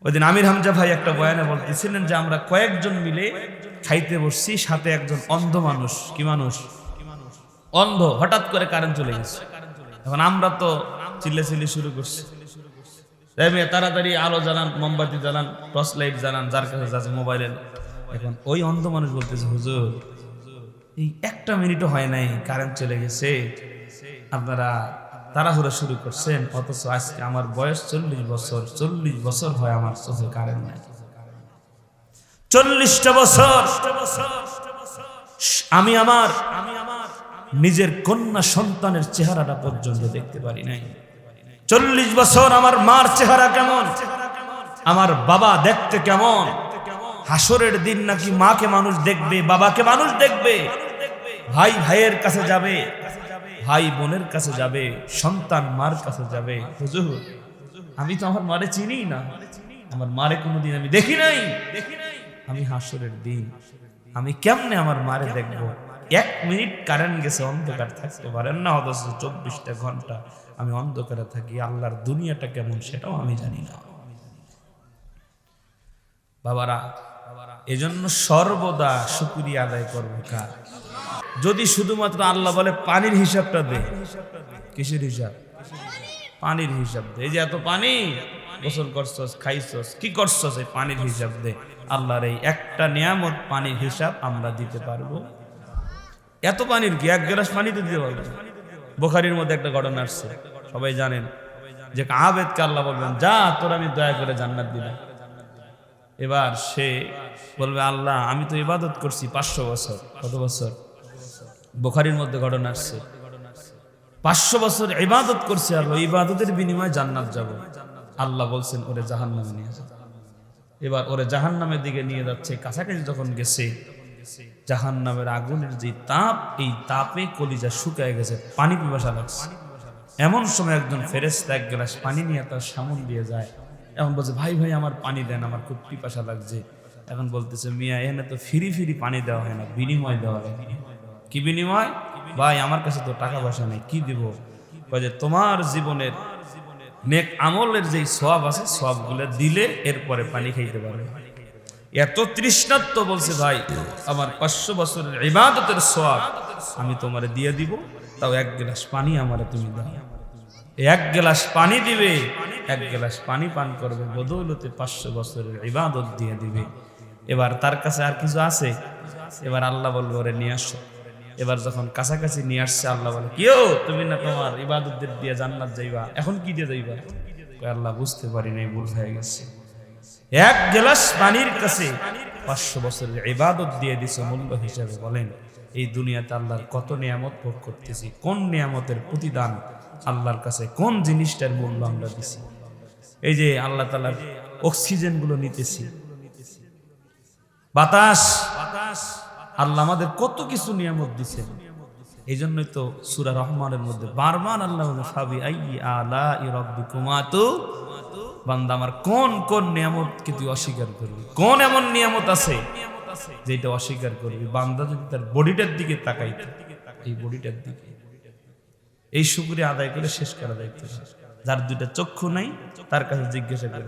ওই দিন আমির হামজা ভাই একটা বয়ানে বলতেছিলেন যে আমরা কয়েকজন মিলে খাইতে বসছি, সাথে একজন অন্ধ মানুষ। কি মানুষ? অন্ধ। হঠাৎ করে কারেন্ট চলে গেছে। এখন আমরা তো চিল্লাচিল্লি শুরু করছি, তাড়াতাড়ি আলো জ্বালান, মোমবাতি জ্বালান, টর্চ লাইট জ্বালান, যার কাছে যাচ্ছে মোবাইলের। এখন ওই অন্ধ মানুষ বলতেছে, হুজুর এই একটা মিনিটও হয় নাই কারেন্ট চলে গেছে, আপনারা তাড়াহুড়া শুরু করছেন, অথচ আজকে আমার বয়স 40 বছর। 40 বছর হয় আমার চোখে কারেন্ট নাই। 40টা বছর আমি আমার নিজের কন্যা সন্তানের চেহারাটা পর্যন্ত দেখতে পারি নাই। 40 বছর আমার মার চেহারা কেমন, আমার বাবা দেখতে কেমন, হাসরের দিন নাকি মাকে মানুষ দেখবে, বাবাকে মানুষ দেখবে, ভাই ভাইয়ের কাছে যাবে, ভাই বোনের কাছে যাবে, সন্তান মার কাছে যাবে। হুজুর আমি তো আমার মারে চিনি না, আমার মারে কোনোদিন আমি দেখি নাই। আমি হাসরের দিন আমি কেমনে আমার মারে দেখবো? 1 মিনিট কারেন্ট গেছে, অন্ধকার থাকতে পারেন না, অথচ 24টা ঘন্টা আমি অন্ধকারে থাকি। আল্লাহর দুনিয়াটা কেমন সেটাও আমি জানি না। বাবারা, এজন্য সর্বদা শুকরিয়া আদায় করবো কার? যদি শুধুমাত্র আল্লাহ বলে পানির হিসাবটা দে, কিসের হিসাব? পানির হিসাব দে। এই যে এত পানি, গোসল করছস, খাইছস, কি করছস, এই পানির হিসাব দে। আল্লাহর এই একটা নিয়ামত পানির হিসাব আমরা দিতে পারবো? এত পানির কি 1 গ্লাস পানিতে দিতে পারবো? বুখারীর মধ্যে একটা ঘটনা আসছে, সবাই জানেন, যে আবেদকে আল্লাহ বলবেন, যা তোর আমি দয়া করে জান্নাত দিলাম। এবার সে বলবে, আল্লাহ আমি তো ইবাদত করছি 500 বছর। কত বছর? বুখারীর মধ্যে ঘটনা আসছে, 500 বছর ইবাদত করছে, আল্লাহ ইবাদতের বিনিময়ে জান্নাত যাব। আল্লাহ বলছেন, ওরে জাহান্নামে নিয়ে যা। এবার ওরে জাহান্নামের দিকে নিয়ে যাচ্ছে। কাছাকাছি যখন গেছে, জাহান্নামের আগুনের যে তাপ, এই তাপে কলিজা শুকায় গেছে, পানি পিপাসা লাগছে। এমন সময় একজন ফেরেশতা 1 গ্লাস পানি নিয়ে তার সামনে দিয়ে যায়। এখন বলছে, ভাই ভাই আমার পানি দেন, আমার খুব পিপাসা লাগছে। এখন বলতেছে, মিয়া এখানে তো ফ্রি ফ্রি পানি দেওয়া হয় না, বিনিময় দেওয়া হয়। কি বিনিময়? ভাই আমার কাছে তো টাকা পয়সা নেই, কি দিব? যে তোমার জীবনের নেক আমলের যেই সওয়াব আছে, সওয়াবগুলো দিলে এরপরে পানি খাইতে পারবে। এত তৃষ্ণার্ত বলছে, ভাই আমার 500 বছরের ইবাদতের সওয়াব আমি তোমারে দিয়ে দিব, তাও 1 গ্লাস পানি আমারে তুমি দাও। 1 গ্লাস পানি দিবে, 1 গ্লাস পানি পান করবে, বদৌলতে 500 বছরের ইবাদত দিয়ে দিবে। এবার তার কাছে আর কিছু আছে? এবার আল্লাহ বলবে, ওরে নিয়ে আসো। এবার যখন কাছাকাছি নিয়ে আসছে, আল্লাহ বলে, কিও তুমি না তোমার ইবাদতদের দিয়ে জান্নাত যাইবা, এখন কি দিয়ে যাইবা? আল্লাহ বুঝতে পারি নাই, ভুল হয়ে গেছে। 1 গ্লাস পানির কাছে 500 বছরের ইবাদত দিয়ে দিছে মূল্য হিসাবে। বলেন এই দুনিয়াতে আল্লাহর কত নিয়ামত ভোগ করতেছি, কোন নিয়ামতের প্রতিদান আল্লাহর কাছে, কোন জিনিসটার মূল্য আমরা দিছি? এই যে আল্লাহ তাআলার অক্সিজেন গুলো নিতেছি, বাতাস, আল্লাহ আমাদের কত কিছু নিয়ামত দিছেন। এই জন্যই তো সূরা রহমানের মধ্যে বারবার আল্লাহ বলে, ফাবি আইয়ি আলাই রাব্বিকুমা তু, বান্দা আমার কোন কোন নিয়ামতকে তুই অস্বীকার করবি? কোন এমন নিয়ামত আছে যেটা অস্বীকার করবি? বান্দা যদি তার বডিটার দিকে তাকাইতো, এই বডিটার দিকে, এই শুকরিয়া আদায় করে শেষ করা যাইতো। যার 2টা চক্ষু নাই তার কাছে জিজ্ঞাসা করে,